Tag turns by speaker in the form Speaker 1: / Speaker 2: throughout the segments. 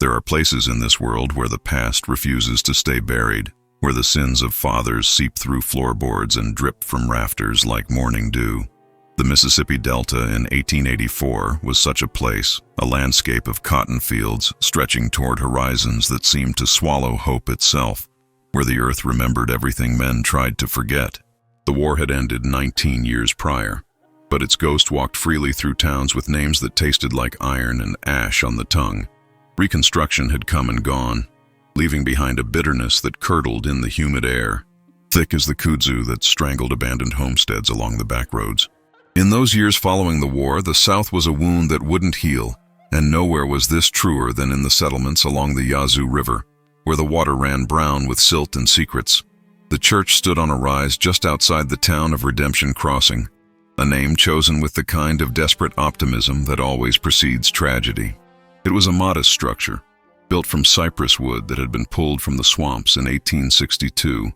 Speaker 1: There are places in this world where the past refuses to stay buried, where the sins of fathers seep through floorboards and drip from rafters like morning dew. The Mississippi Delta in 1884 was such a place, a landscape of cotton fields stretching toward horizons that seemed to swallow hope itself, where the earth remembered everything men tried to forget. The war had ended 19 years prior, but its ghost walked freely through towns with names that tasted like iron and ash on the tongue. Reconstruction had come and gone, leaving behind a bitterness that curdled in the humid air, thick as the kudzu that strangled abandoned homesteads along the back roads. In those years following the war, the South was a wound that wouldn't heal, and nowhere was this truer than in the settlements along the Yazoo River, where the water ran brown with silt and secrets. The church stood on a rise just outside the town of Redemption Crossing, a name chosen with the kind of desperate optimism that always precedes tragedy. It was a modest structure, built from cypress wood that had been pulled from the swamps in 1862,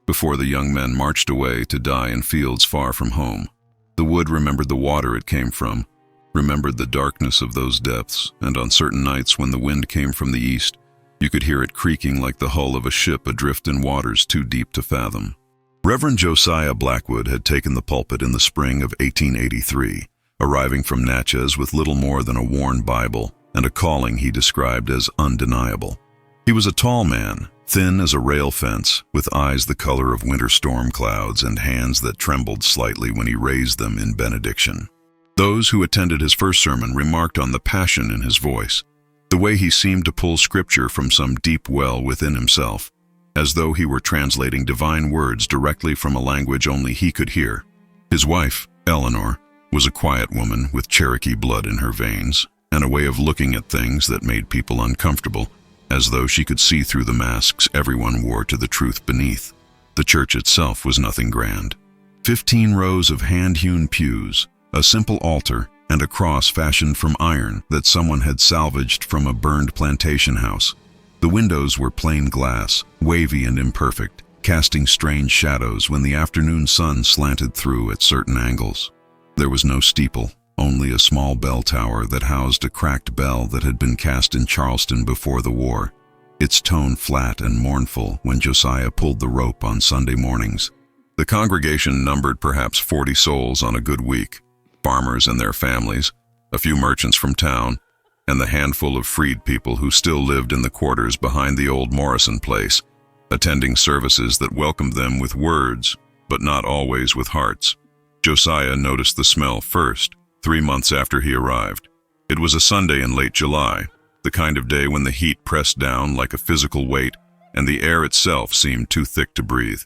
Speaker 1: before the young men marched away to die in fields far from home. The wood remembered the water it came from, remembered the darkness of those depths, and on certain nights when the wind came from the east, you could hear it creaking like the hull of a ship adrift in waters too deep to fathom. Reverend Josiah Blackwood had taken the pulpit in the spring of 1883, arriving from Natchez with little more than a worn Bible and a calling he described as undeniable. He was a tall man, thin as a rail fence, with eyes the color of winter storm clouds and hands that trembled slightly when he raised them in benediction. Those who attended his first sermon remarked on the passion in his voice, the way he seemed to pull scripture from some deep well within himself, as though he were translating divine words directly from a language only he could hear. His wife, Eleanor, was a quiet woman with Cherokee blood in her veins, and a way of looking at things that made people uncomfortable, as though she could see through the masks everyone wore to the truth beneath. The church itself was nothing grand. 15 rows of hand-hewn pews, a simple altar, and a cross fashioned from iron that someone had salvaged from a burned plantation house. The windows were plain glass, wavy and imperfect, casting strange shadows when the afternoon sun slanted through at certain angles. There was no steeple, only a small bell tower that housed a cracked bell that had been cast in Charleston before the war, its tone flat and mournful when Josiah pulled the rope on Sunday mornings. The congregation numbered perhaps 40 souls on a good week, farmers and their families, a few merchants from town, and the handful of freed people who still lived in the quarters behind the old Morrison place, attending services that welcomed them with words, but not always with hearts. Josiah noticed the smell first, 3 months after he arrived. It was a Sunday in late July, the kind of day when the heat pressed down like a physical weight, and the air itself seemed too thick to breathe.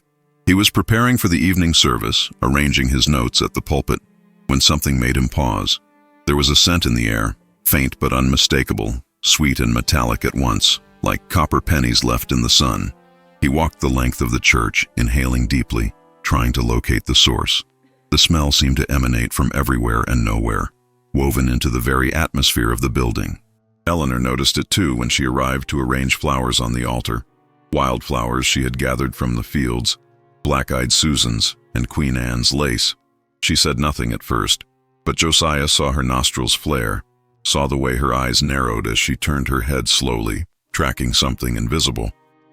Speaker 1: He was preparing for the evening service, arranging his notes at the pulpit, when something made him pause. There was a scent in the air, faint but unmistakable, sweet and metallic at once, like copper pennies left in the sun. He walked the length of the church, inhaling deeply, trying to locate the source. The smell seemed to emanate from everywhere and nowhere, woven into the very atmosphere of the building. Eleanor noticed it too when she arrived to arrange flowers on the altar, wildflowers she had gathered from the fields, black-eyed Susans, and Queen Anne's lace. She said nothing at first, but Josiah saw her nostrils flare, saw the way her eyes narrowed as she turned her head slowly, tracking something invisible.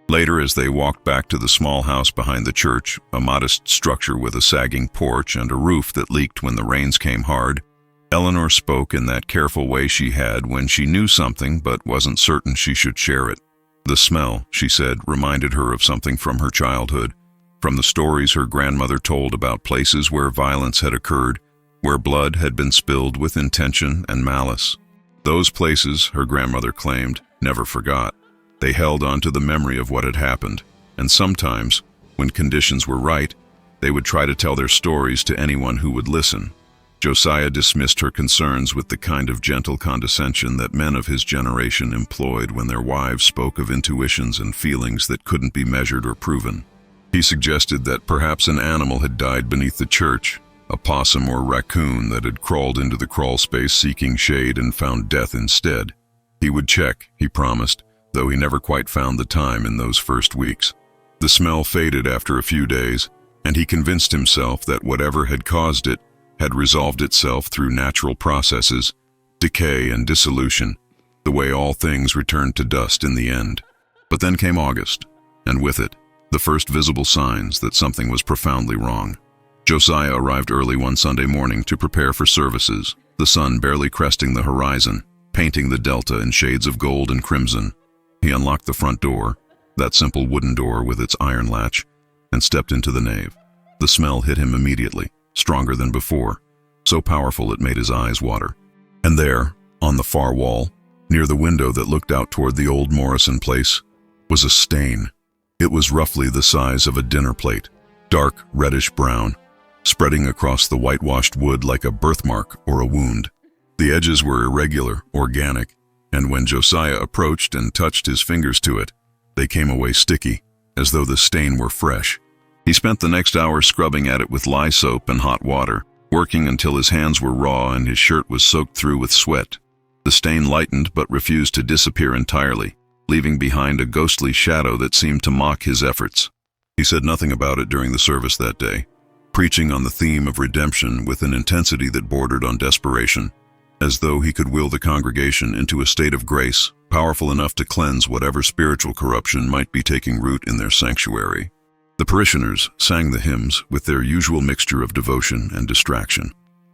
Speaker 1: Later, as they walked back to the small house behind the church, a modest structure with a sagging porch and a roof that leaked when the rains came hard, Eleanor spoke in that careful way she had when she knew something but wasn't certain she should share it. The smell, she said, reminded her of something from her childhood, from the stories her grandmother told about places where violence had occurred, where blood had been spilled with intention and malice. Those places, her grandmother claimed, never forgot. They held on to the memory of what had happened, and sometimes, when conditions were right, they would try to tell their stories to anyone who would listen. Josiah dismissed her concerns with the kind of gentle condescension that men of his generation employed when their wives spoke of intuitions and feelings that couldn't be measured or proven. He suggested that perhaps an animal had died beneath the church, a possum or raccoon that had crawled into the crawl space seeking shade and found death instead. He would check, he promised, though he never quite found the time in those first weeks. The smell faded after a few days, and he convinced himself that whatever had caused it had resolved itself through natural processes, decay and dissolution. the way all things returned to dust in the end. But then came August, and with it, the first visible signs that something was profoundly wrong. Josiah arrived early one Sunday morning to prepare for services, the sun barely cresting the horizon, painting the delta in shades of gold and crimson. He unlocked the front door, that simple wooden door with its iron latch, and stepped into the nave. The smell hit him immediately, stronger than before, so powerful it made his eyes water. And there, on the far wall, near the window that looked out toward the old Morrison place, was a stain. It was roughly the size of a dinner plate, dark reddish-brown, spreading across the whitewashed wood like a birthmark or a wound. The edges were irregular, organic, and when Josiah approached and touched his fingers to it, they came away sticky, as though the stain were fresh. He spent the next hour scrubbing at it with lye soap and hot water, working until his hands were raw and his shirt was soaked through with sweat. The stain lightened but refused to disappear entirely, leaving behind a ghostly shadow that seemed to mock his efforts. He said nothing about it during the service that day, preaching on the theme of redemption with an intensity that bordered on desperation, as though he could will the congregation into a state of grace, powerful enough to cleanse whatever spiritual corruption might be taking root in their sanctuary. The parishioners sang the hymns with their usual mixture of devotion and distraction,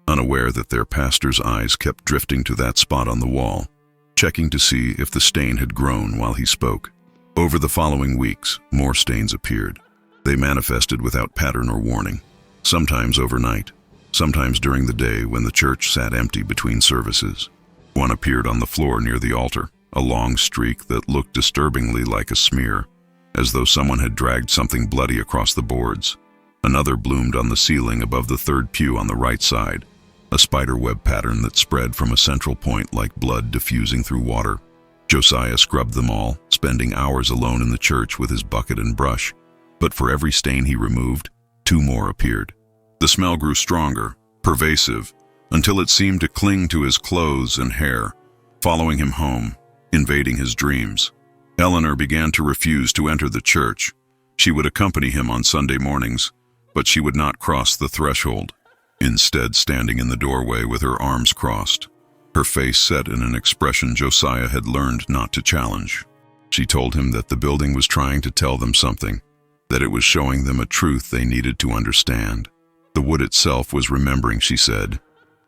Speaker 1: unaware that their pastor's eyes kept drifting to that spot on the wall, checking to see if the stain had grown while he spoke. Over the following weeks, more stains appeared. They manifested without pattern or warning, sometimes overnight, sometimes during the day when the church sat empty between services. One appeared on the floor near the altar, a long streak that looked disturbingly like a smear, as though someone had dragged something bloody across the boards. Another bloomed on the ceiling above the third pew on the right side, a spiderweb pattern that spread from a central point like blood diffusing through water. Josiah scrubbed them all, spending hours alone in the church with his bucket and brush, but for every stain he removed, 2 more appeared. The smell grew stronger, pervasive, until it seemed to cling to his clothes and hair, following him home, invading his dreams. Eleanor began to refuse to enter the church. She would accompany him on Sunday mornings, but she would not cross the threshold, instead standing in the doorway with her arms crossed, her face set in an expression Josiah had learned not to challenge. She told him that the building was trying to tell them something, that it was showing them a truth they needed to understand. The wood itself was remembering, she said,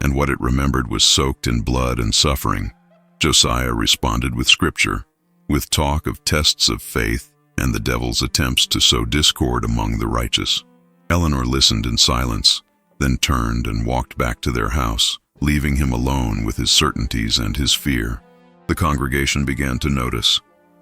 Speaker 1: and what it remembered was soaked in blood and suffering. Josiah responded with scripture, with talk of tests of faith and the devil's attempts to sow discord among the righteous. Eleanor listened in silence, then turned and walked back to their house, leaving him alone with his certainties and his fear. The congregation began to notice.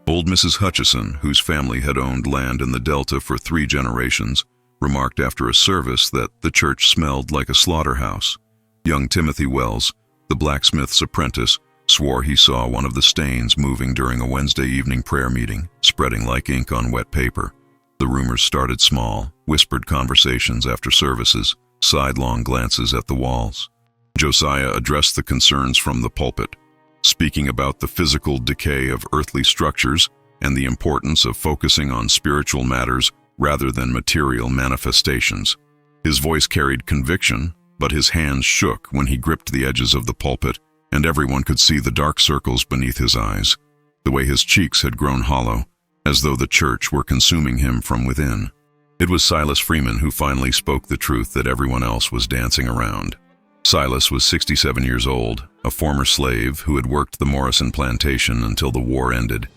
Speaker 1: Old Mrs. Hutchison, whose family had owned land in the Delta for 3 generations, remarked after a service that the church smelled like a slaughterhouse. Young Timothy Wells, the blacksmith's apprentice, swore he saw one of the stains moving during a Wednesday evening prayer meeting, spreading like ink on wet paper. The rumors started small, whispered conversations after services, sidelong glances at the walls. Josiah addressed the concerns from the pulpit, speaking about the physical decay of earthly structures and the importance of focusing on spiritual matters rather than material manifestations. His voice carried conviction, but his hands shook when he gripped the edges of the pulpit, and everyone could see the dark circles beneath his eyes, the way his cheeks had grown hollow, as though the church were consuming him from within. It was Silas Freeman who finally spoke the truth that everyone else was dancing around. Silas was 67 years old, a former slave who had worked the Morrison plantation until the war ended,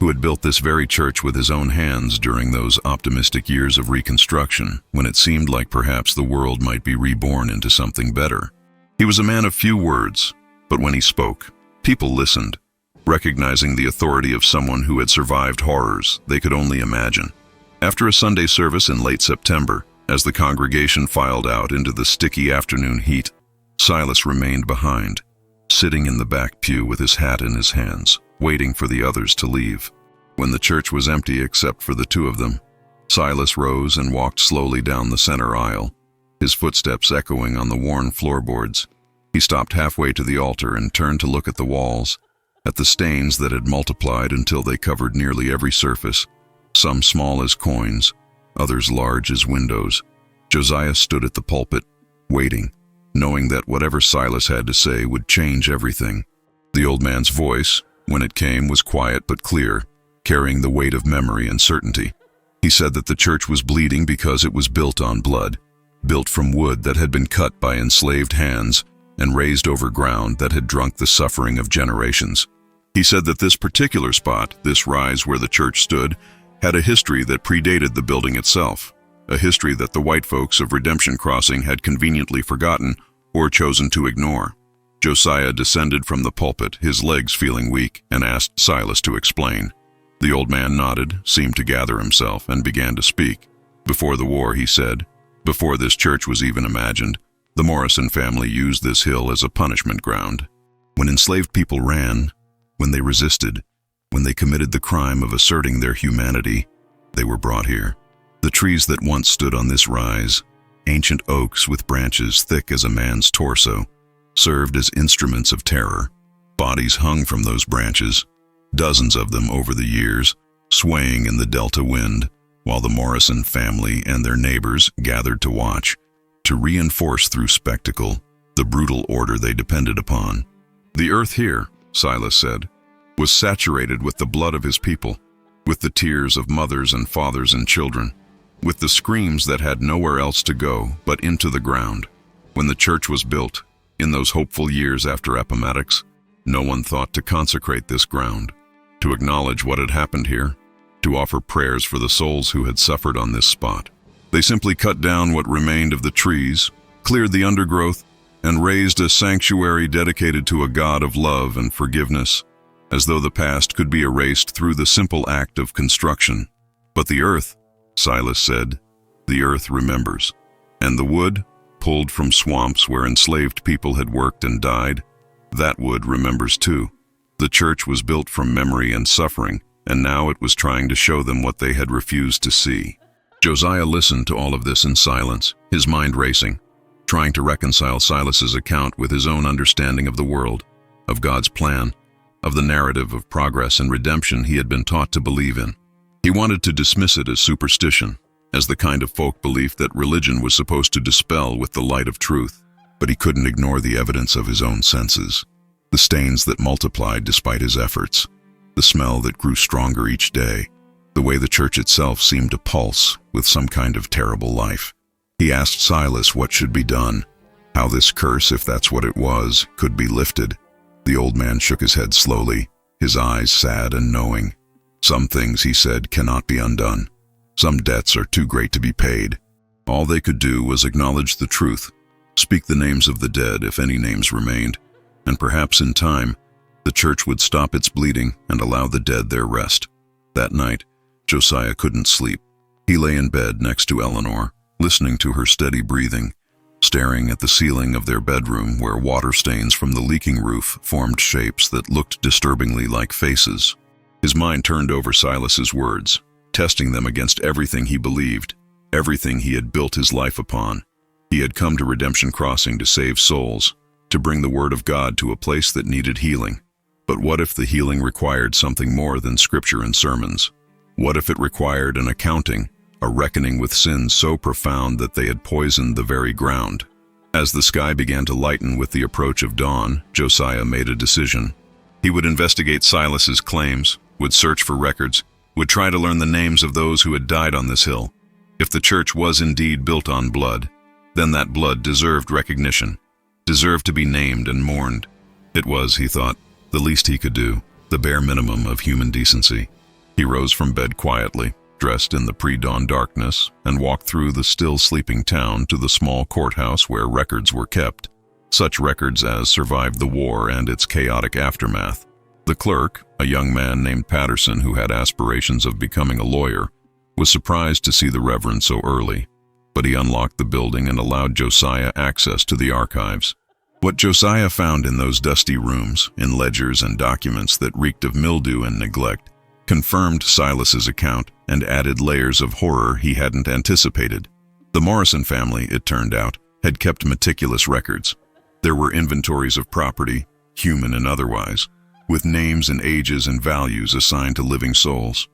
Speaker 1: who had built this very church with his own hands during those optimistic years of Reconstruction, when it seemed like perhaps the world might be reborn into something better. He was a man of few words, but when he spoke, people listened, recognizing the authority of someone who had survived horrors they could only imagine. After a Sunday service in late September, as the congregation filed out into the sticky afternoon heat, Silas remained behind, sitting in the back pew with his hat in his hands, waiting for the others to leave. When the church was empty except for the 2 of them, Silas rose and walked slowly down the center aisle, his footsteps echoing on the worn floorboards. He stopped halfway to the altar and turned to look at the walls, at the stains that had multiplied until they covered nearly every surface, some small as coins, others large as windows. Josiah stood at the pulpit, waiting, knowing that whatever Silas had to say would change everything. The old man's voice, when it came, was quiet but clear, carrying the weight of memory and certainty. He said that the church was bleeding because it was built on blood, built from wood that had been cut by enslaved hands and raised over ground that had drunk the suffering of generations. He said that this particular spot, this rise where the church stood, had a history that predated the building itself, a history that the white folks of Redemption Crossing had conveniently forgotten or chosen to ignore. Josiah descended from the pulpit, his legs feeling weak, and asked Silas to explain. The old man nodded, seemed to gather himself, and began to speak. Before the war, he said, before this church was even imagined, the Morrison family used this hill as a punishment ground. When enslaved people ran, when they resisted, when they committed the crime of asserting their humanity, they were brought here. The trees that once stood on this rise, ancient oaks with branches thick as a man's torso, served as instruments of terror. Bodies hung from those branches, dozens of them over the years, swaying in the delta wind, while the Morrison family and their neighbors gathered to watch, to reinforce through spectacle the brutal order they depended upon. The earth here, Silas said, was saturated with the blood of his people, with the tears of mothers and fathers and children, with the screams that had nowhere else to go but into the ground. When the church was built, in those hopeful years after Appomattox, no one thought to consecrate this ground, to acknowledge what had happened here, to offer prayers for the souls who had suffered on this spot. They simply cut down what remained of the trees, cleared the undergrowth, and raised a sanctuary dedicated to a God of love and forgiveness, as though the past could be erased through the simple act of construction. But the earth, Silas said, the earth remembers. And the wood, pulled from swamps where enslaved people had worked and died, that wood remembers too. The church was built from memory and suffering, and now it was trying to show them what they had refused to see. Josiah listened to all of this in silence, his mind racing, trying to reconcile Silas's account with his own understanding of the world, of God's plan, of the narrative of progress and redemption he had been taught to believe in. He wanted to dismiss it as superstition, as the kind of folk belief that religion was supposed to dispel with the light of truth, but he couldn't ignore the evidence of his own senses, the stains that multiplied despite his efforts, the smell that grew stronger each day, the way the church itself seemed to pulse with some kind of terrible life. He asked Silas what should be done, how this curse, if that's what it was, could be lifted. The old man shook his head slowly, his eyes sad and knowing. Some things, he said, cannot be undone. Some debts are too great to be paid. All they could do was acknowledge the truth, speak the names of the dead if any names remained, and perhaps in time, the church would stop its bleeding and allow the dead their rest. That night, Josiah couldn't sleep. He lay in bed next to Eleanor, listening to her steady breathing, staring at the ceiling of their bedroom where water stains from the leaking roof formed shapes that looked disturbingly like faces. His mind turned over Silas's words, testing them against everything he believed, everything he had built his life upon. He had come to Redemption Crossing to save souls, to bring the word of God to a place that needed healing. But what if the healing required something more than scripture and sermons? What if it required an accounting, a reckoning with sins so profound that they had poisoned the very ground? As the sky began to lighten with the approach of dawn, Josiah made a decision. He would investigate Silas's claims, would search for records, would try to learn the names of those who had died on this hill. If the church was indeed built on blood, then that blood deserved recognition, deserved to be named and mourned. It was, he thought, the least he could do, the bare minimum of human decency. He rose from bed quietly, dressed in the pre-dawn darkness, and walked through the still sleeping town to the small courthouse where records were kept, such records as survived the war and its chaotic aftermath. The clerk, a young man named Patterson who had aspirations of becoming a lawyer, was surprised to see the Reverend so early, but he unlocked the building and allowed Josiah access to the archives. What Josiah found in those dusty rooms, in ledgers and documents that reeked of mildew and neglect, confirmed Silas's account and added layers of horror he hadn't anticipated. The Morrison family, it turned out, had kept meticulous records. There were inventories of property, human and otherwise, with names and ages and values assigned to living souls.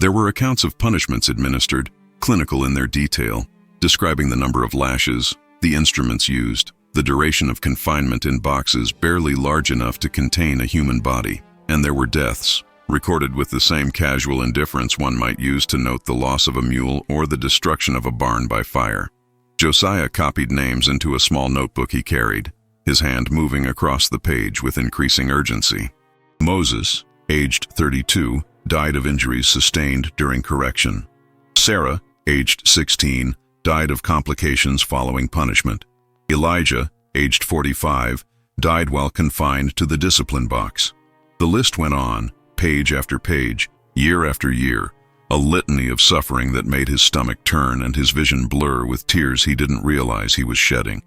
Speaker 1: There were accounts of punishments administered, clinical in their detail, describing the number of lashes, the instruments used, the duration of confinement in boxes barely large enough to contain a human body. And there were deaths, recorded with the same casual indifference one might use to note the loss of a mule or the destruction of a barn by fire. Josiah copied names into a small notebook he carried, his hand moving across the page with increasing urgency. Moses, aged 32, died of injuries sustained during correction. Sarah, aged 16, died of complications following punishment. Elijah, aged 45, died while confined to the discipline box. The list went on, page after page, year after year, a litany of suffering that made his stomach turn and his vision blur with tears he didn't realize he was shedding.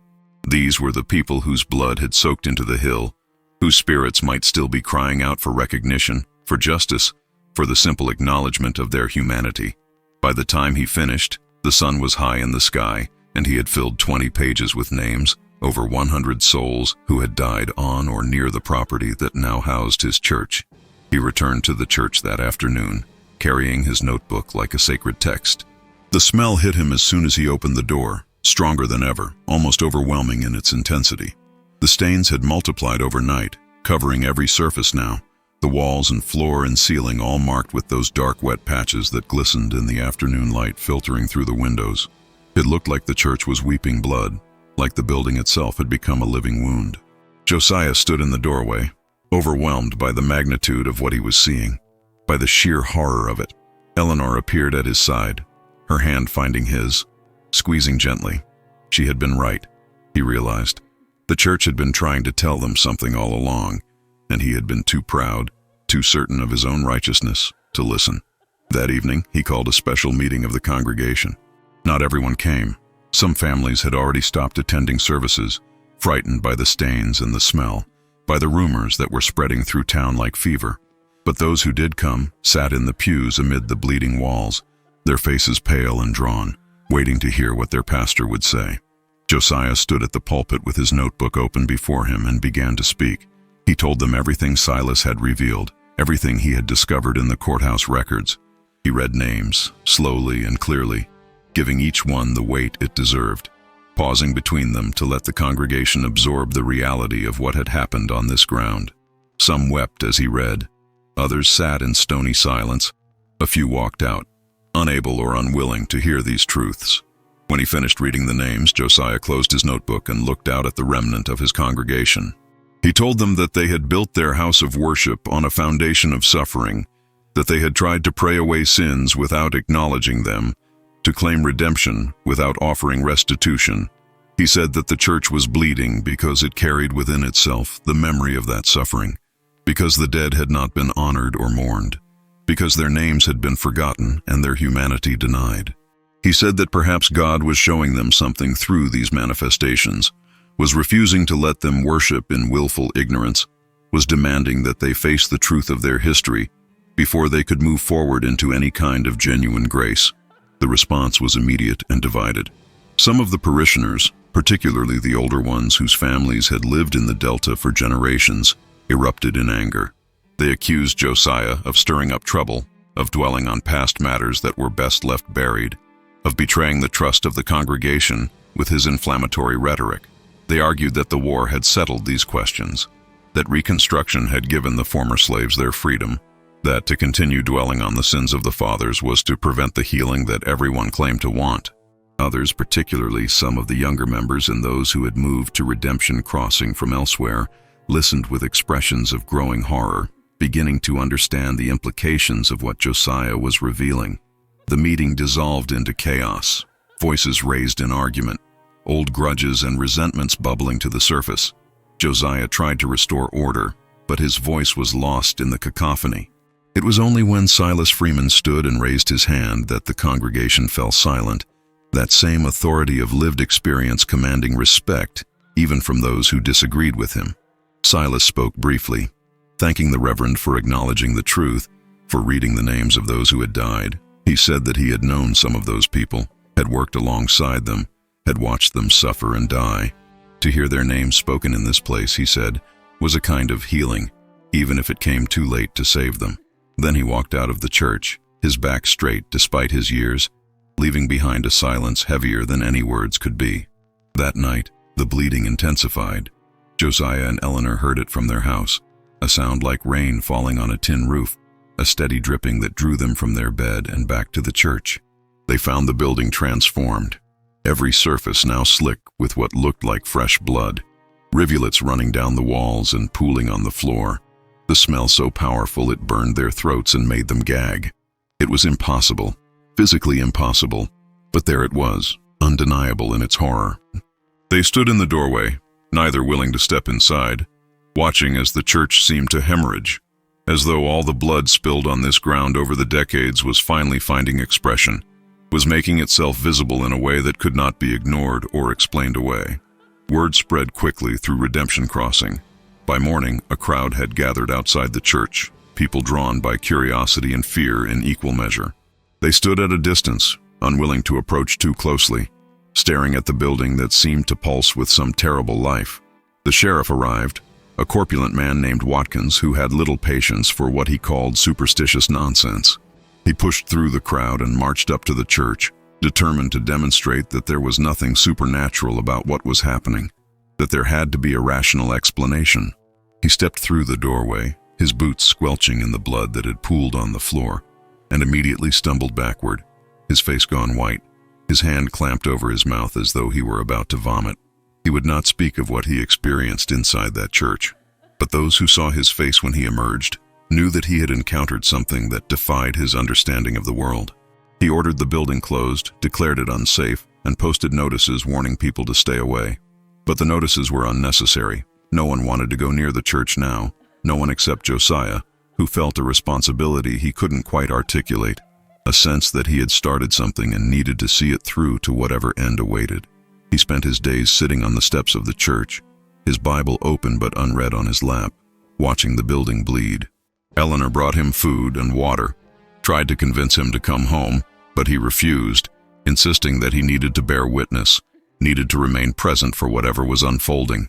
Speaker 1: These were the people whose blood had soaked into the hill, whose spirits might still be crying out for recognition, for justice, for the simple acknowledgement of their humanity. By the time he finished, the sun was high in the sky, and he had filled 20 pages with names, over 100 souls who had died on or near the property that now housed his church. He returned to the church that afternoon, carrying his notebook like a sacred text. The smell hit him as soon as he opened the door, stronger than ever, almost overwhelming in its intensity. The stains had multiplied overnight, covering every surface now, the walls and floor and ceiling all marked with those dark wet patches that glistened in the afternoon light filtering through the windows. It looked like the church was weeping blood, like the building itself had become a living wound. Josiah stood in the doorway, overwhelmed by the magnitude of what he was seeing, by the sheer horror of it. Eleanor appeared at his side, her hand finding his, squeezing gently. She had been right, he realized. The church had been trying to tell them something all along, and he had been too proud, too certain of his own righteousness, to listen. That evening, he called a special meeting of the congregation. Not everyone came. Some families had already stopped attending services, frightened by the stains and the smell, by the rumors that were spreading through town like fever. But those who did come sat in the pews amid the bleeding walls, their faces pale and drawn, waiting to hear what their pastor would say. Josiah stood at the pulpit with his notebook open before him and began to speak. He told them everything Silas had revealed, everything he had discovered in the courthouse records. He read names, slowly and clearly, giving each one the weight it deserved, pausing between them to let the congregation absorb the reality of what had happened on this ground. Some wept as he read. Others sat in stony silence. A few walked out, unable or unwilling to hear these truths. When he finished reading the names, Josiah closed his notebook and looked out at the remnant of his congregation. He told them that they had built their house of worship on a foundation of suffering, that they had tried to pray away sins without acknowledging them, to claim redemption without offering restitution. He said that the church was bleeding because it carried within itself the memory of that suffering, because the dead had not been honored or mourned, because their names had been forgotten and their humanity denied. He said that perhaps God was showing them something through these manifestations, was refusing to let them worship in willful ignorance, was demanding that they face the truth of their history before they could move forward into any kind of genuine grace. The response was immediate and divided. Some of the parishioners, particularly the older ones whose families had lived in the Delta for generations, erupted in anger. They accused Josiah of stirring up trouble, of dwelling on past matters that were best left buried, of betraying the trust of the congregation with his inflammatory rhetoric. They argued that the war had settled these questions, that Reconstruction had given the former slaves their freedom, that to continue dwelling on the sins of the fathers was to prevent the healing that everyone claimed to want. Others, particularly some of the younger members and those who had moved to Redemption Crossing from elsewhere, listened with expressions of growing horror, beginning to understand the implications of what Josiah was revealing. The meeting dissolved into chaos, voices raised in argument, old grudges and resentments bubbling to the surface. Josiah tried to restore order, but his voice was lost in the cacophony. It was only when Silas Freeman stood and raised his hand that the congregation fell silent, that same authority of lived experience commanding respect, even from those who disagreed with him. Silas spoke briefly, thanking the Reverend for acknowledging the truth, for reading the names of those who had died. He said that he had known some of those people, had worked alongside them, had watched them suffer and die. To hear their names spoken in this place, he said, was a kind of healing, even if it came too late to save them. Then he walked out of the church, his back straight despite his years, leaving behind a silence heavier than any words could be. That night, the bleeding intensified. Josiah and Eleanor heard it from their house. a sound like rain falling on a tin roof, a steady dripping that drew them from their bed and back to the church. They found the building transformed, every surface now slick with what looked like fresh blood, rivulets running down the walls and pooling on the floor, the smell so powerful it burned their throats and made them gag. It was impossible, physically impossible, but there it was, undeniable in its horror. They stood in the doorway, neither willing to step inside, watching as the church seemed to hemorrhage, as though all the blood spilled on this ground over the decades was finally finding expression, was making itself visible in a way that could not be ignored or explained away. Word spread quickly through Redemption Crossing. By morning, a crowd had gathered outside the church, people drawn by curiosity and fear in equal measure. They stood at a distance, unwilling to approach too closely, staring at the building that seemed to pulse with some terrible life. The sheriff arrived, a corpulent man named Watkins who had little patience for what he called superstitious nonsense. He pushed through the crowd and marched up to the church, determined to demonstrate that there was nothing supernatural about what was happening, that there had to be a rational explanation. He stepped through the doorway, his boots squelching in the blood that had pooled on the floor, and immediately stumbled backward, his face gone white, his hand clamped over his mouth as though he were about to vomit. He would not speak of what he experienced inside that church, but those who saw his face when he emerged knew that he had encountered something that defied his understanding of the world. He ordered the building closed, declared it unsafe, and posted notices warning people to stay away. But the notices were unnecessary. No one wanted to go near the church now, no one except Josiah, who felt a responsibility he couldn't quite articulate, a sense that he had started something and needed to see it through to whatever end awaited. He spent his days sitting on the steps of the church, his Bible open but unread on his lap, watching the building bleed. Eleanor brought him food and water, tried to convince him to come home, but he refused, insisting that he needed to bear witness, needed to remain present for whatever was unfolding.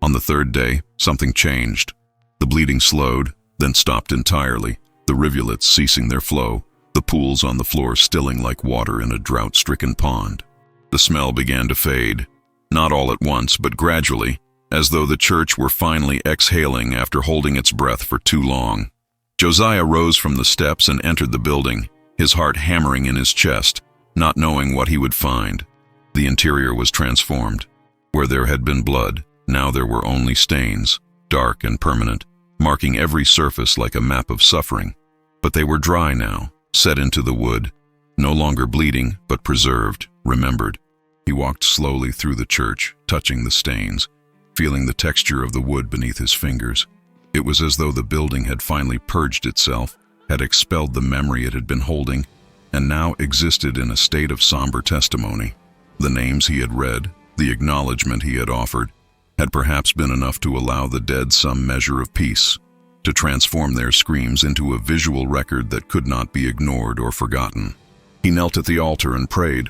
Speaker 1: On the third day, something changed. The bleeding slowed, then stopped entirely, the rivulets ceasing their flow, the pools on the floor stilling like water in a drought-stricken pond. The smell began to fade, not all at once, but gradually, as though the church were finally exhaling after holding its breath for too long. Josiah rose from the steps and entered the building, his heart hammering in his chest, not knowing what he would find. The interior was transformed. Where there had been blood, now there were only stains, dark and permanent, marking every surface like a map of suffering. But they were dry now, set into the wood, no longer bleeding, but preserved, remembered. He walked slowly through the church, touching the stains, feeling the texture of the wood beneath his fingers. It was as though the building had finally purged itself, had expelled the memory it had been holding, and now existed in a state of somber testimony. The names he had read, the acknowledgement he had offered, had perhaps been enough to allow the dead some measure of peace, to transform their screams into a visual record that could not be ignored or forgotten. He knelt at the altar and prayed,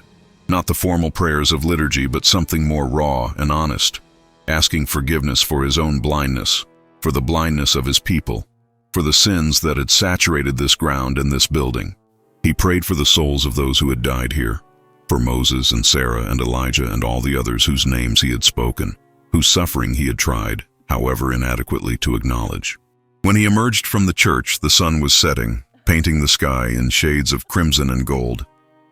Speaker 1: not the formal prayers of liturgy, but something more raw and honest, asking forgiveness for his own blindness, for the blindness of his people, for the sins that had saturated this ground and this building. He prayed for the souls of those who had died here, for Moses and Sarah and Elijah and all the others whose names he had spoken, whose suffering he had tried, however inadequately, to acknowledge. When he emerged from the church, the sun was setting, painting the sky in shades of crimson and gold.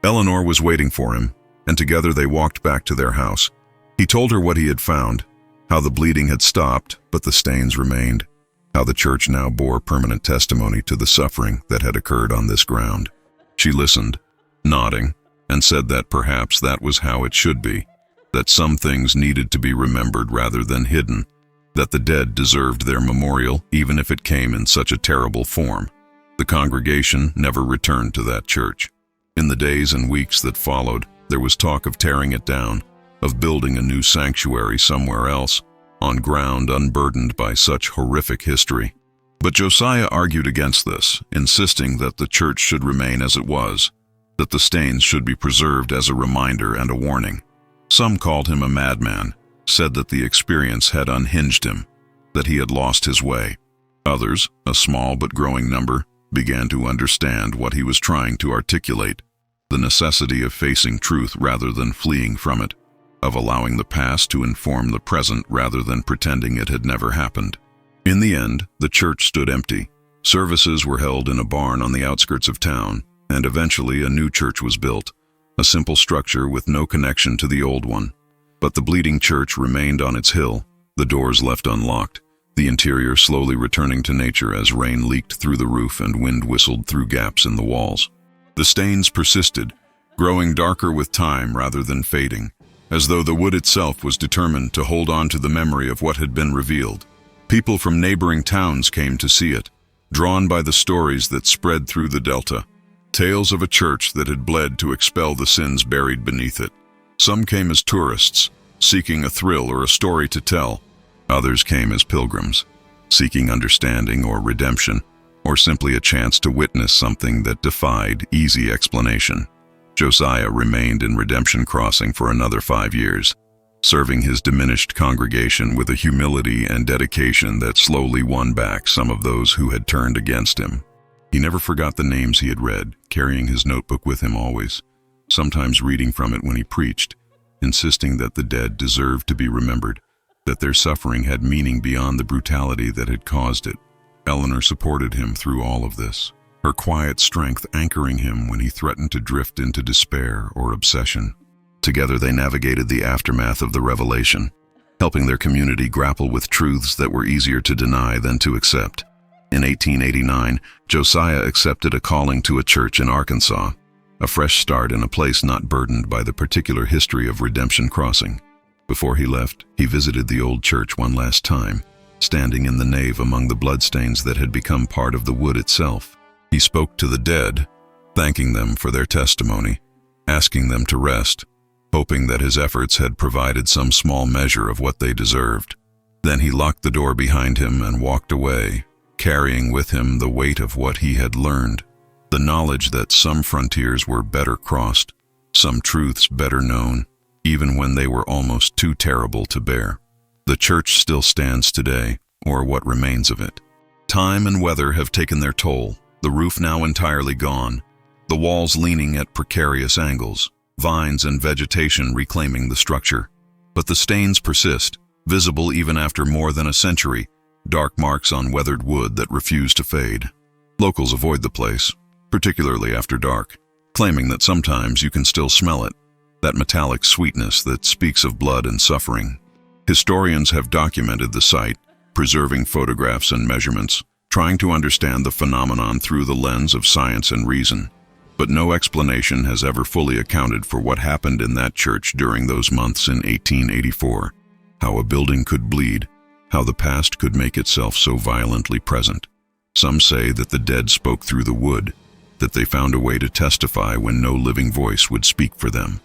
Speaker 1: Eleanor was waiting for him, and together they walked back to their house. He told her what he had found, how the bleeding had stopped, but the stains remained, how the church now bore permanent testimony to the suffering that had occurred on this ground. She listened, nodding, and said that perhaps that was how it should be, that some things needed to be remembered rather than hidden, that the dead deserved their memorial even if it came in such a terrible form. The congregation never returned to that church. In the days and weeks that followed, there was talk of tearing it down, of building a new sanctuary somewhere else, on ground unburdened by such horrific history. But Josiah argued against this, insisting that the church should remain as it was, that the stains should be preserved as a reminder and a warning. Some called him a madman, said that the experience had unhinged him, that he had lost his way. Others, a small but growing number, began to understand what he was trying to articulate, the necessity of facing truth rather than fleeing from it, of allowing the past to inform the present rather than pretending it had never happened. In the end, the church stood empty. Services were held in a barn on the outskirts of town, and eventually a new church was built, a simple structure with no connection to the old one. But the bleeding church remained on its hill, the doors left unlocked, the interior slowly returning to nature as rain leaked through the roof and wind whistled through gaps in the walls. The stains persisted, growing darker with time rather than fading, as though the wood itself was determined to hold on to the memory of what had been revealed. People from neighboring towns came to see it, drawn by the stories that spread through the delta, tales of a church that had bled to expel the sins buried beneath it. Some came as tourists, seeking a thrill or a story to tell. Others came as pilgrims, seeking understanding or redemption, or simply a chance to witness something that defied easy explanation. Josiah remained in Redemption Crossing for another 5 years, serving his diminished congregation with a humility and dedication that slowly won back some of those who had turned against him. He never forgot the names he had read, carrying his notebook with him always, sometimes reading from it when he preached, insisting that the dead deserved to be remembered, that their suffering had meaning beyond the brutality that had caused it. Eleanor supported him through all of this, her quiet strength anchoring him when he threatened to drift into despair or obsession. Together they navigated the aftermath of the revelation, helping their community grapple with truths that were easier to deny than to accept. In 1889, Josiah accepted a calling to a church in Arkansas, a fresh start in a place not burdened by the particular history of Redemption Crossing. Before he left, he visited the old church one last time, standing in the nave among the bloodstains that had become part of the wood itself. He spoke to the dead, thanking them for their testimony, asking them to rest, hoping that his efforts had provided some small measure of what they deserved. Then he locked the door behind him and walked away, carrying with him the weight of what he had learned, the knowledge that some frontiers were better crossed, some truths better known, even when they were almost too terrible to bear. The church still stands today, or what remains of it. Time and weather have taken their toll, the roof now entirely gone, the walls leaning at precarious angles, vines and vegetation reclaiming the structure. But the stains persist, visible even after more than a century, dark marks on weathered wood that refuse to fade. Locals avoid the place, particularly after dark, claiming that sometimes you can still smell it, that metallic sweetness that speaks of blood and suffering. Historians have documented the site, preserving photographs and measurements, trying to understand the phenomenon through the lens of science and reason. But no explanation has ever fully accounted for what happened in that church during those months in 1884, how a building could bleed, how the past could make itself so violently present. Some say that the dead spoke through the wood, that they found a way to testify when no living voice would speak for them.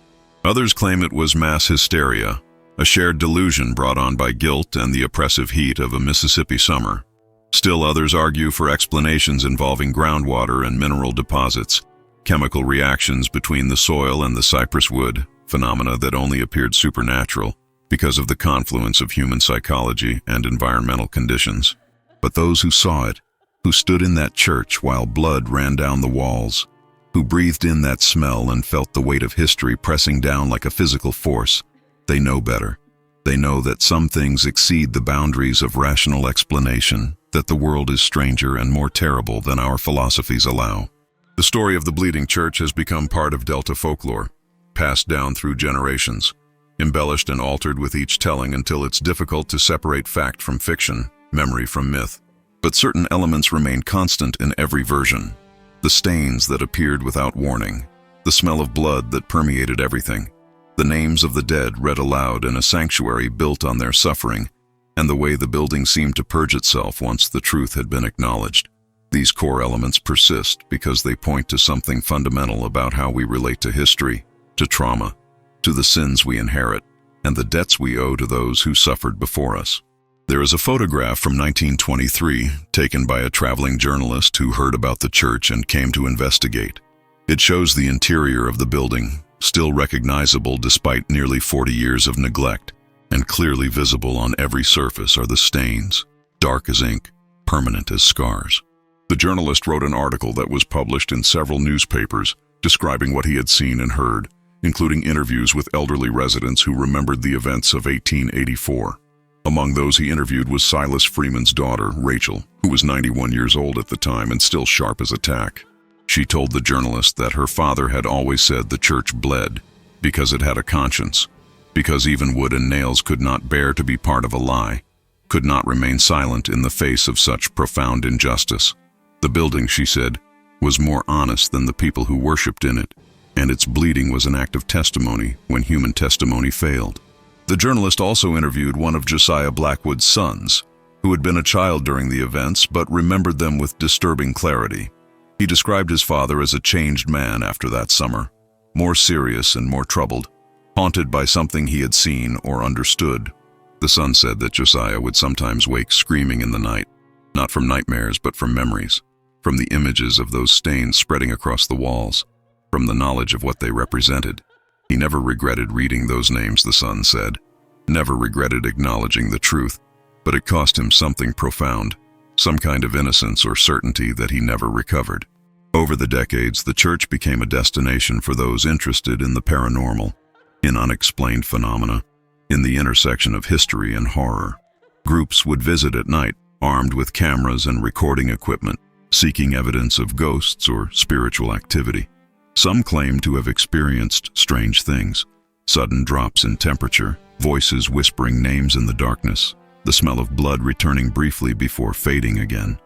Speaker 1: Others claim it was mass hysteria, a shared delusion brought on by guilt and the oppressive heat of a Mississippi summer. Still others argue for explanations involving groundwater and mineral deposits, chemical reactions between the soil and the cypress wood, phenomena that only appeared supernatural because of the confluence of human psychology and environmental conditions. But those who saw it, who stood in that church while blood ran down the walls, who breathed in that smell and felt the weight of history pressing down like a physical force, they know better. They know that some things exceed the boundaries of rational explanation, that the world is stranger and more terrible than our philosophies allow. The story of the Bleeding Church has become part of Delta folklore, passed down through generations, embellished and altered with each telling until it's difficult to separate fact from fiction, memory from myth. But certain elements remain constant in every version. The stains that appeared without warning, the smell of blood that permeated everything, the names of the dead read aloud in a sanctuary built on their suffering, and the way the building seemed to purge itself once the truth had been acknowledged. These core elements persist because they point to something fundamental about how we relate to history, to trauma, to the sins we inherit, and the debts we owe to those who suffered before us. There is a photograph from 1923 taken by a traveling journalist who heard about the church and came to investigate. It shows the interior of the building, still recognizable despite nearly 40 years of neglect, and clearly visible on every surface are the stains, dark as ink, permanent as scars. The journalist wrote an article that was published in several newspapers describing what he had seen and heard, including interviews with elderly residents who remembered the events of 1884. Among those he interviewed was Silas Freeman's daughter, Rachel, who was 91 years old at the time and still sharp as a tack. She told the journalist that her father had always said the church bled because it had a conscience, because even wood and nails could not bear to be part of a lie, could not remain silent in the face of such profound injustice. The building, she said, was more honest than the people who worshipped in it, and its bleeding was an act of testimony when human testimony failed. The journalist also interviewed one of Josiah Blackwood's sons, who had been a child during the events but remembered them with disturbing clarity. He described his father as a changed man after that summer, more serious and more troubled, haunted by something he had seen or understood. The son said that Josiah would sometimes wake screaming in the night, not from nightmares but from memories, from the images of those stains spreading across the walls, from the knowledge of what they represented. He never regretted reading those names, the son said, never regretted acknowledging the truth, but it cost him something profound, some kind of innocence or certainty that he never recovered. Over the decades, the church became a destination for those interested in the paranormal, in unexplained phenomena, in the intersection of history and horror. Groups would visit at night, armed with cameras and recording equipment, seeking evidence of ghosts or spiritual activity. Some claimed to have experienced strange things, sudden drops in temperature, voices whispering names in the darkness, the smell of blood returning briefly before fading again.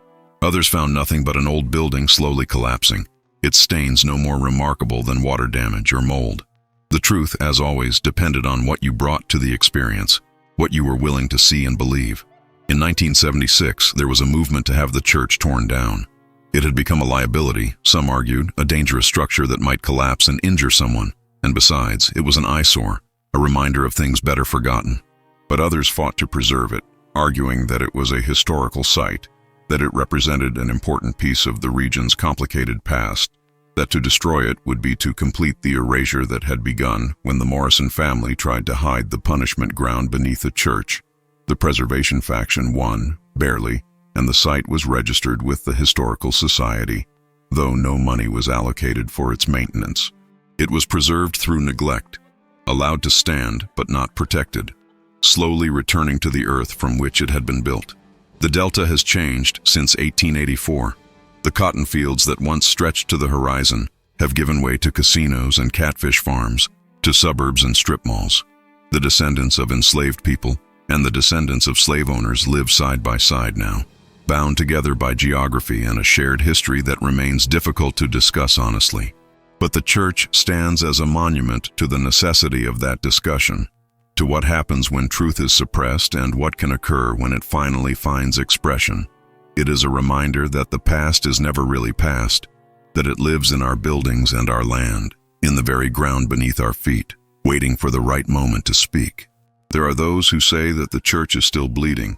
Speaker 1: Others found nothing but an old building slowly collapsing, its stains no more remarkable than water damage or mold. The truth, as always, depended on what you brought to the experience, what you were willing to see and believe. In 1976, there was a movement to have the church torn down. It had become a liability, some argued, a dangerous structure that might collapse and injure someone, and besides, it was an eyesore, a reminder of things better forgotten. But others fought to preserve it, arguing that it was a historical site, that it represented an important piece of the region's complicated past, that to destroy it would be to complete the erasure that had begun when the Morrison family tried to hide the punishment ground beneath a church. The preservation faction won, barely, and the site was registered with the Historical Society, though no money was allocated for its maintenance. It was preserved through neglect, allowed to stand but not protected, slowly returning to the earth from which it had been built. The Delta has changed since 1884. The cotton fields that once stretched to the horizon have given way to casinos and catfish farms, to suburbs and strip malls. The descendants of enslaved people and the descendants of slave owners live side by side now, bound together by geography and a shared history that remains difficult to discuss honestly. But the church stands as a monument to the necessity of that discussion, to what happens when truth is suppressed and what can occur when it finally finds expression. It is a reminder that the past is never really past, that it lives in our buildings and our land, in the very ground beneath our feet, waiting for the right moment to speak. There are those who say that the church is still bleeding,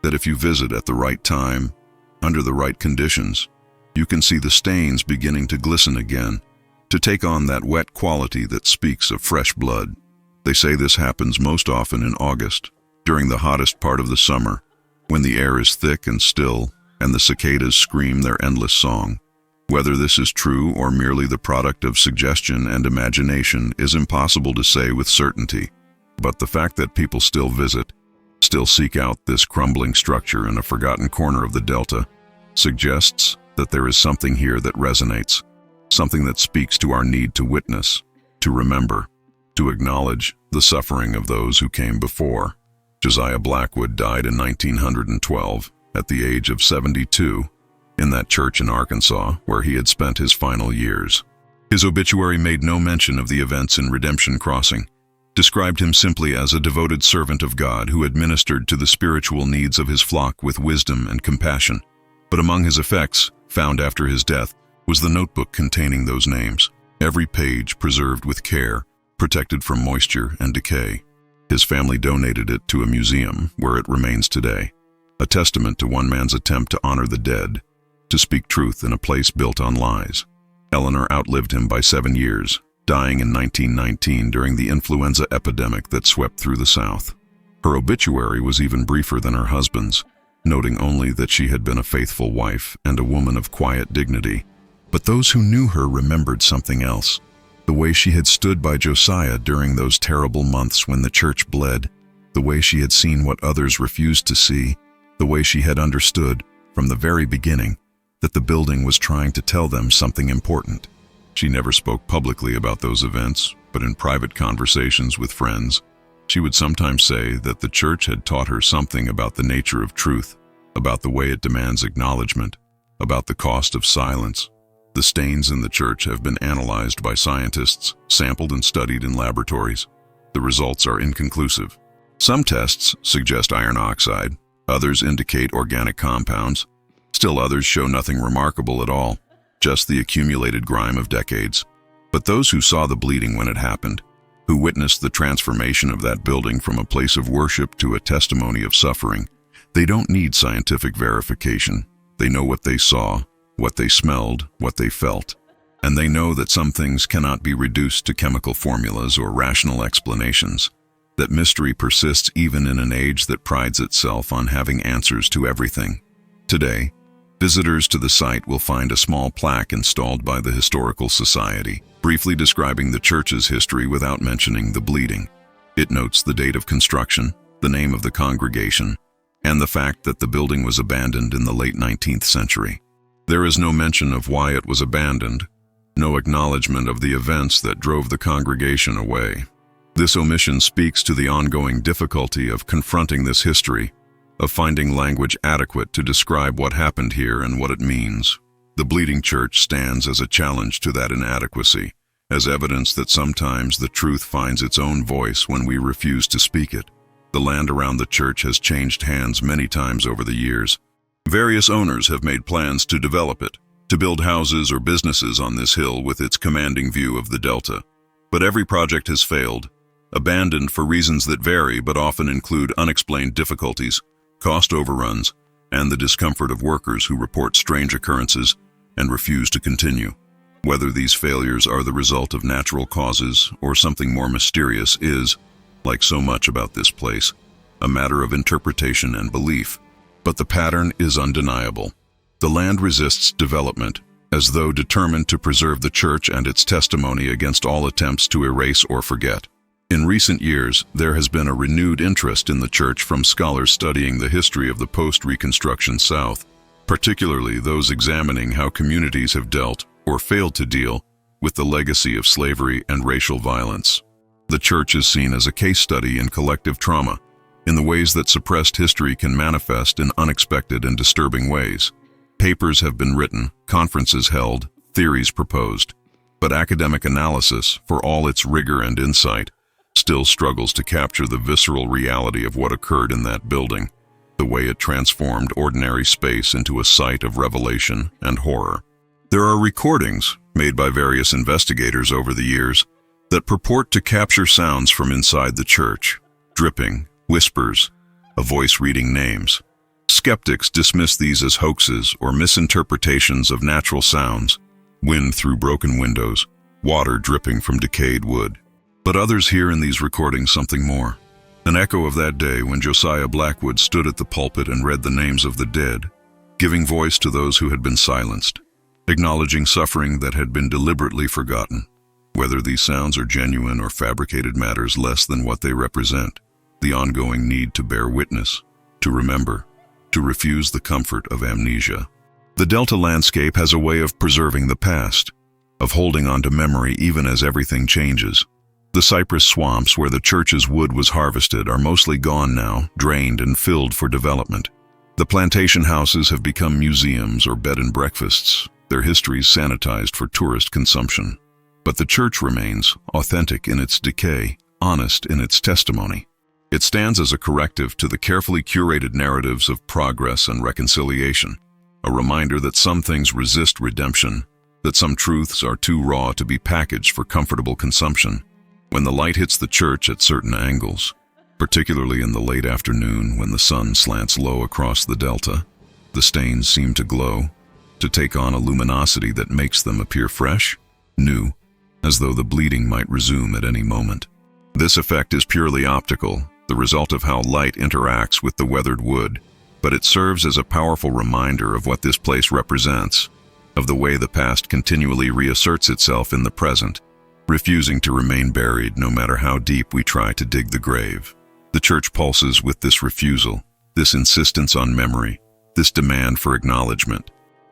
Speaker 1: that if you visit at the right time, under the right conditions, you can see the stains beginning to glisten again, to take on that wet quality that speaks of fresh blood. They say this happens most often in August, during the hottest part of the summer, when the air is thick and still, and the cicadas scream their endless song. Whether this is true or merely the product of suggestion and imagination is impossible to say with certainty, but the fact that people still visit, still seek out this crumbling structure in a forgotten corner of the Delta, suggests that there is something here that resonates, something that speaks to our need to witness, to remember, to acknowledge the suffering of those who came before. Josiah Blackwood died in 1912 at the age of 72 in that church in Arkansas where he had spent his final years. His obituary made no mention of the events in Redemption Crossing, described him simply as a devoted servant of God who administered to the spiritual needs of his flock with wisdom and compassion. But among his effects, found after his death, was the notebook containing those names, every page preserved with care, protected from moisture and decay. His family donated it to a museum where it remains today, a testament to one man's attempt to honor the dead, to speak truth in a place built on lies. Eleanor outlived him by 7 years, dying in 1919 during the influenza epidemic that swept through the South. Her obituary was even briefer than her husband's, noting only that she had been a faithful wife and a woman of quiet dignity. But those who knew her remembered something else, the way she had stood by Josiah during those terrible months when the church bled, the way she had seen what others refused to see, the way she had understood, from the very beginning, that the building was trying to tell them something important. She never spoke publicly about those events, but in private conversations with friends, she would sometimes say that the church had taught her something about the nature of truth, about the way it demands acknowledgement, about the cost of silence. The stains in the church have been analyzed by scientists, sampled and studied in laboratories. The results are inconclusive. Some tests suggest iron oxide, others indicate organic compounds. Still others show nothing remarkable at all, just the accumulated grime of decades. But those who saw the bleeding when it happened, who witnessed the transformation of that building from a place of worship to a testimony of suffering, they don't need scientific verification. They know what they saw, what they smelled, what they felt. And they know that some things cannot be reduced to chemical formulas or rational explanations, that mystery persists even in an age that prides itself on having answers to everything. Today, visitors to the site will find a small plaque installed by the Historical Society, briefly describing the church's history without mentioning the bleeding. It notes the date of construction, the name of the congregation, and the fact that the building was abandoned in the late 19th century. There is no mention of why it was abandoned, no acknowledgement of the events that drove the congregation away. This omission speaks to the ongoing difficulty of confronting this history, of finding language adequate to describe what happened here and what it means. The bleeding church stands as a challenge to that inadequacy, as evidence that sometimes the truth finds its own voice when we refuse to speak it. The land around the church has changed hands many times over the years. Various owners have made plans to develop it, to build houses or businesses on this hill with its commanding view of the delta. But every project has failed, abandoned for reasons that vary but often include unexplained difficulties, cost overruns, and the discomfort of workers who report strange occurrences and refuse to continue. Whether these failures are the result of natural causes or something more mysterious is, like so much about this place, a matter of interpretation and belief. But the pattern is undeniable. The land resists development, as though determined to preserve the church and its testimony against all attempts to erase or forget. In recent years, there has been a renewed interest in the church from scholars studying the history of the post-Reconstruction South, particularly those examining how communities have dealt, or failed to deal, with the legacy of slavery and racial violence. The church is seen as a case study in collective trauma, in the ways that suppressed history can manifest in unexpected and disturbing ways. Papers have been written, conferences held, theories proposed, but academic analysis, for all its rigor and insight, still struggles to capture the visceral reality of what occurred in that building, the way it transformed ordinary space into a site of revelation and horror. There are recordings, made by various investigators over the years, that purport to capture sounds from inside the church: dripping, whispers, a voice reading names. Skeptics dismiss these as hoaxes or misinterpretations of natural sounds: wind through broken windows, water dripping from decayed wood. But others hear in these recordings something more, an echo of that day when Josiah Blackwood stood at the pulpit and read the names of the dead, giving voice to those who had been silenced, acknowledging suffering that had been deliberately forgotten. Whether these sounds are genuine or fabricated matters less than what they represent: the ongoing need to bear witness, to remember, to refuse the comfort of amnesia. The Delta landscape has a way of preserving the past, of holding on to memory even as everything changes. The cypress swamps where the church's wood was harvested are mostly gone now, drained and filled for development. The plantation houses have become museums or bed and breakfasts, their histories sanitized for tourist consumption. But the church remains, authentic in its decay, honest in its testimony. It stands as a corrective to the carefully curated narratives of progress and reconciliation, a reminder that some things resist redemption, that some truths are too raw to be packaged for comfortable consumption. When the light hits the church at certain angles, particularly in the late afternoon when the sun slants low across the delta, the stains seem to glow, to take on a luminosity that makes them appear fresh, new, as though the bleeding might resume at any moment. This effect is purely optical, the result of how light interacts with the weathered wood, but it serves as a powerful reminder of what this place represents, of the way the past continually reasserts itself in the present, refusing to remain buried no matter how deep we try to dig the grave. The church pulses with this refusal, this insistence on memory, this demand for acknowledgement.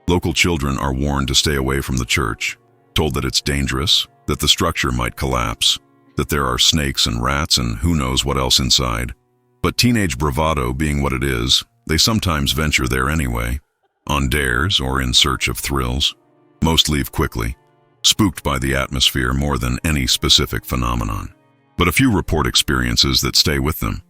Speaker 1: Local children are warned to stay away from the church, told that it's dangerous, that the structure might collapse, that there are snakes and rats and who knows what else inside. But teenage bravado being what it is, they sometimes venture there anyway, on dares or in search of thrills. Most leave quickly, spooked by the atmosphere more than any specific phenomenon. But a few report experiences that stay with them.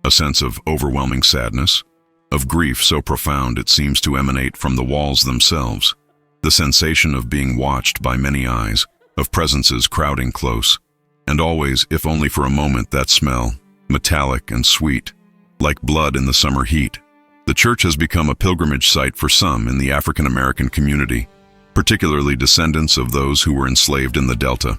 Speaker 1: A sense of overwhelming sadness, of grief so profound it seems to emanate from the walls themselves. The sensation of being watched by many eyes, of presences crowding close. And always, if only for a moment, that smell, metallic and sweet, like blood in the summer heat. The church has become a pilgrimage site for some in the African American community, particularly descendants of those who were enslaved in the Delta.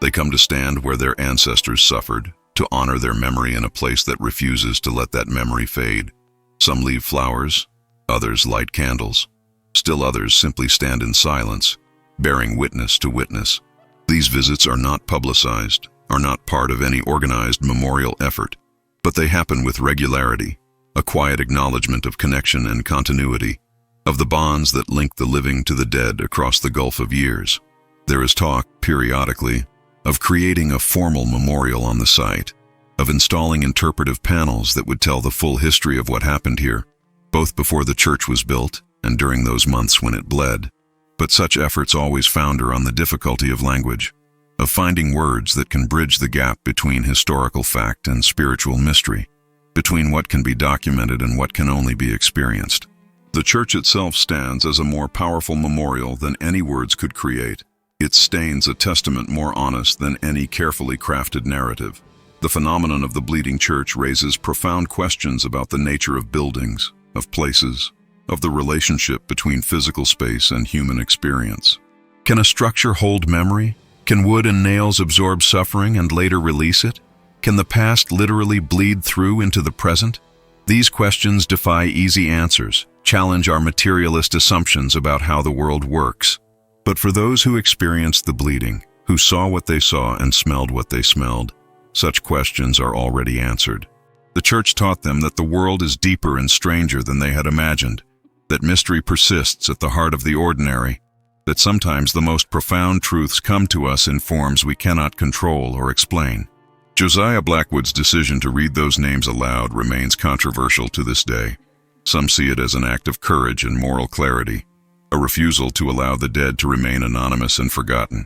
Speaker 1: They come to stand where their ancestors suffered, to honor their memory in a place that refuses to let that memory fade. Some leave flowers, others light candles. Still others simply stand in silence, bearing witness to witness. These visits are not publicized, are not part of any organized memorial effort, but they happen with regularity, a quiet acknowledgement of connection and continuity, of the bonds that link the living to the dead across the gulf of years. There is talk, periodically, of creating a formal memorial on the site, of installing interpretive panels that would tell the full history of what happened here, both before the church was built and during those months when it bled. But such efforts always founder on the difficulty of language, of finding words that can bridge the gap between historical fact and spiritual mystery, between what can be documented and what can only be experienced. The church itself stands as a more powerful memorial than any words could create. Its stains a testament more honest than any carefully crafted narrative. The phenomenon of the bleeding church raises profound questions about the nature of buildings, of places, of the relationship between physical space and human experience. Can a structure hold memory? Can wood and nails absorb suffering and later release it? Can the past literally bleed through into the present? These questions defy easy answers, challenge our materialist assumptions about how the world works. But for those who experienced the bleeding, who saw what they saw and smelled what they smelled, such questions are already answered. The church taught them that the world is deeper and stranger than they had imagined, that mystery persists at the heart of the ordinary, that sometimes the most profound truths come to us in forms we cannot control or explain. Josiah Blackwood's decision to read those names aloud remains controversial to this day. Some see it as an act of courage and moral clarity, a refusal to allow the dead to remain anonymous and forgotten.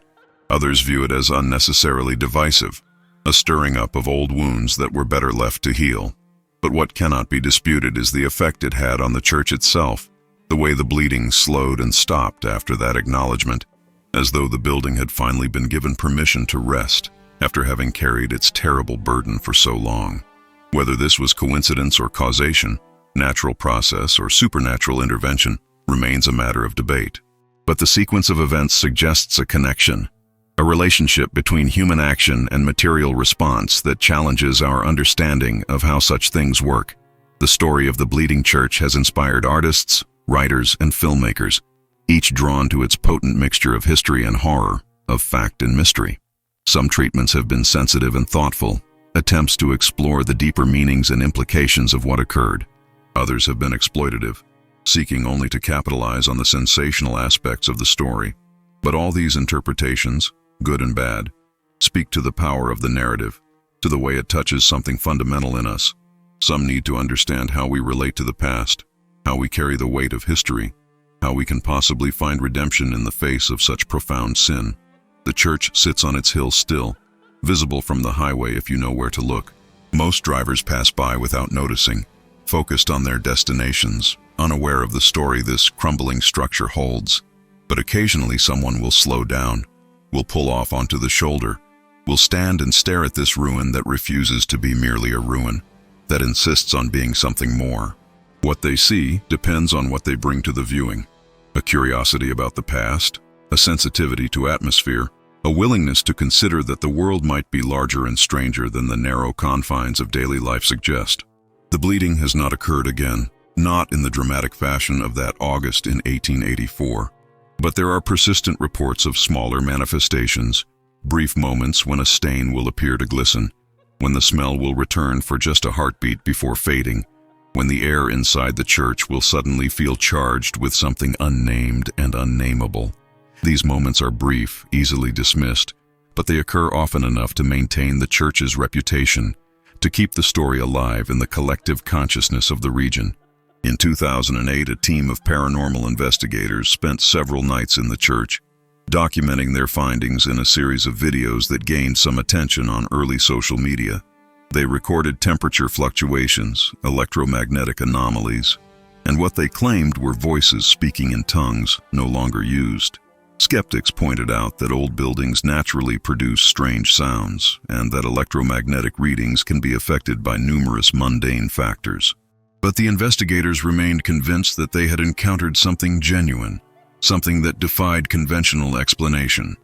Speaker 1: Others view it as unnecessarily divisive, a stirring up of old wounds that were better left to heal. But what cannot be disputed is the effect it had on the church itself, the way the bleeding slowed and stopped after that acknowledgement, as though the building had finally been given permission to rest after having carried its terrible burden for so long. Whether this was coincidence or causation, natural process or supernatural intervention, remains a matter of debate. But the sequence of events suggests a connection, a relationship between human action and material response that challenges our understanding of how such things work. The story of the bleeding church has inspired artists, writers, and filmmakers, each drawn to its potent mixture of history and horror, of fact and mystery. Some treatments have been sensitive and thoughtful, attempts to explore the deeper meanings and implications of what occurred. Others have been exploitative, seeking only to capitalize on the sensational aspects of the story. But all these interpretations, good and bad, speak to the power of the narrative, to the way it touches something fundamental in us. Some need to understand how we relate to the past, how we carry the weight of history, how we can possibly find redemption in the face of such profound sin. The church sits on its hill still, visible from the highway if you know where to look. Most drivers pass by without noticing, focused on their destinations, unaware of the story this crumbling structure holds. But occasionally someone will slow down, will pull off onto the shoulder, will stand and stare at this ruin that refuses to be merely a ruin, that insists on being something more. What they see depends on what they bring to the viewing. A curiosity about the past, a sensitivity to atmosphere, a willingness to consider that the world might be larger and stranger than the narrow confines of daily life suggest. The bleeding has not occurred again, not in the dramatic fashion of that August in 1884. But there are persistent reports of smaller manifestations, brief moments when a stain will appear to glisten, when the smell will return for just a heartbeat before fading, when the air inside the church will suddenly feel charged with something unnamed and unnameable. These moments are brief, easily dismissed, but they occur often enough to maintain the church's reputation, to keep the story alive in the collective consciousness of the region. In 2008, a team of paranormal investigators spent several nights in the church, documenting their findings in a series of videos that gained some attention on early social media. They recorded temperature fluctuations, electromagnetic anomalies, and what they claimed were voices speaking in tongues no longer used. Skeptics pointed out that old buildings naturally produce strange sounds, and that electromagnetic readings can be affected by numerous mundane factors. But the investigators remained convinced that they had encountered something genuine, something that defied conventional explanation.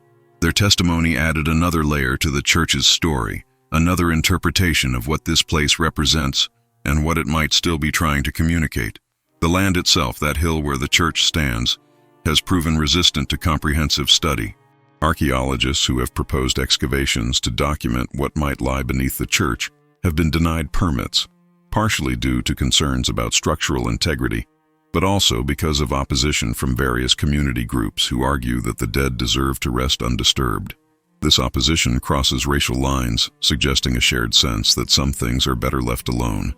Speaker 1: Their testimony added another layer to the church's story, another interpretation of what this place represents and what it might still be trying to communicate. The land itself, that hill where the church stands, has proven resistant to comprehensive study. Archaeologists who have proposed excavations to document what might lie beneath the church have been denied permits, partially due to concerns about structural integrity, but also because of opposition from various community groups who argue that the dead deserve to rest undisturbed. This opposition crosses racial lines, suggesting a shared sense that some things are better left alone,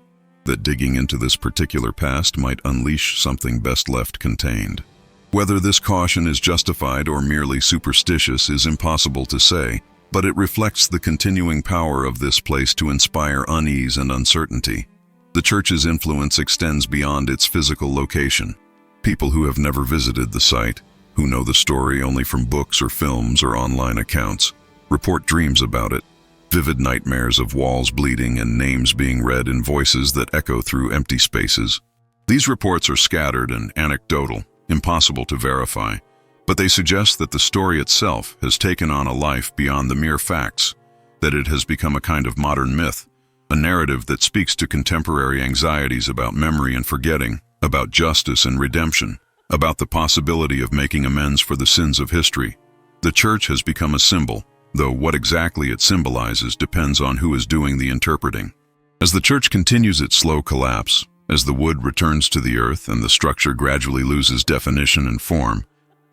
Speaker 1: that digging into this particular past might unleash something best left contained. Whether this caution is justified or merely superstitious is impossible to say, but it reflects the continuing power of this place to inspire unease and uncertainty. The church's influence extends beyond its physical location. People who have never visited the site, who know the story only from books or films or online accounts, report dreams about it, vivid nightmares of walls bleeding and names being read in voices that echo through empty spaces. These reports are scattered and anecdotal, impossible to verify, but they suggest that the story itself has taken on a life beyond the mere facts, that it has become a kind of modern myth, a narrative that speaks to contemporary anxieties about memory and forgetting, about justice and redemption, about the possibility of making amends for the sins of history. The church has become a symbol, though what exactly it symbolizes depends on who is doing the interpreting. As the church continues its slow collapse, as the wood returns to the earth and the structure gradually loses definition and form,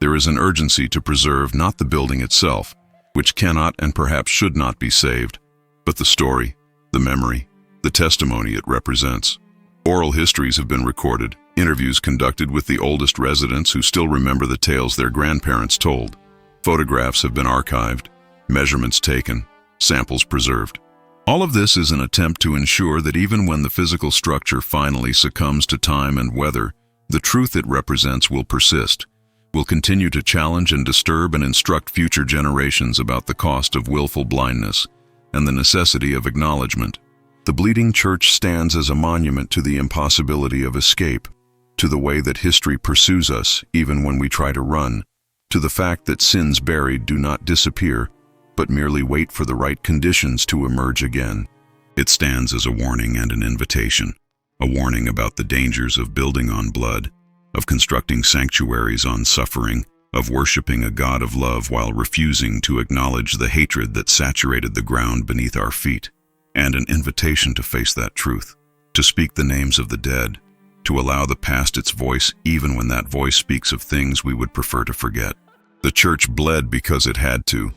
Speaker 1: there is an urgency to preserve not the building itself, which cannot and perhaps should not be saved, but the story, the memory, the testimony it represents. Oral histories have been recorded, interviews conducted with the oldest residents who still remember the tales their grandparents told. Photographs have been archived, measurements taken, samples preserved. All of this is an attempt to ensure that even when the physical structure finally succumbs to time and weather, the truth it represents will persist, will continue to challenge and disturb and instruct future generations about the cost of willful blindness and the necessity of acknowledgement. The Bleeding Church stands as a monument to the impossibility of escape, to the way that history pursues us even when we try to run, to the fact that sins buried do not disappear, but merely wait for the right conditions to emerge again. It stands as a warning and an invitation, a warning about the dangers of building on blood, of constructing sanctuaries on suffering, of worshiping a God of love while refusing to acknowledge the hatred that saturated the ground beneath our feet, and an invitation to face that truth, to speak the names of the dead, to allow the past its voice even when that voice speaks of things we would prefer to forget. The church bled because it had to,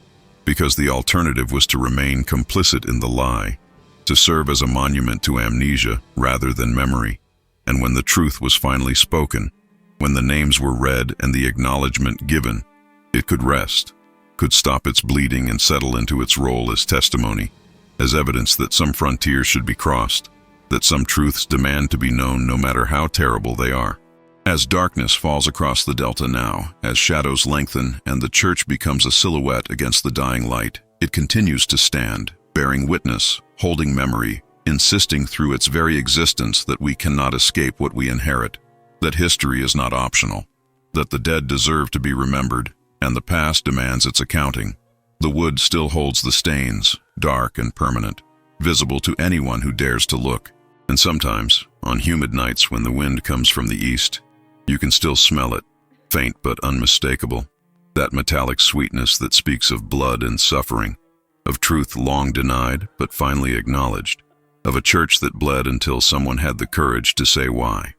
Speaker 1: because the alternative was to remain complicit in the lie, to serve as a monument to amnesia rather than memory. And when the truth was finally spoken, when the names were read and the acknowledgement given, it could rest, could stop its bleeding and settle into its role as testimony, as evidence that some frontiers should be crossed, that some truths demand to be known no matter how terrible they are. As darkness falls across the delta now, as shadows lengthen and the church becomes a silhouette against the dying light, it continues to stand, bearing witness, holding memory, insisting through its very existence that we cannot escape what we inherit, that history is not optional, that the dead deserve to be remembered, and the past demands its accounting. The wood still holds the stains, dark and permanent, visible to anyone who dares to look. And sometimes, on humid nights when the wind comes from the east, you can still smell it, faint but unmistakable, that metallic sweetness that speaks of blood and suffering, of truth long denied but finally acknowledged, of a church that bled until someone had the courage to say why.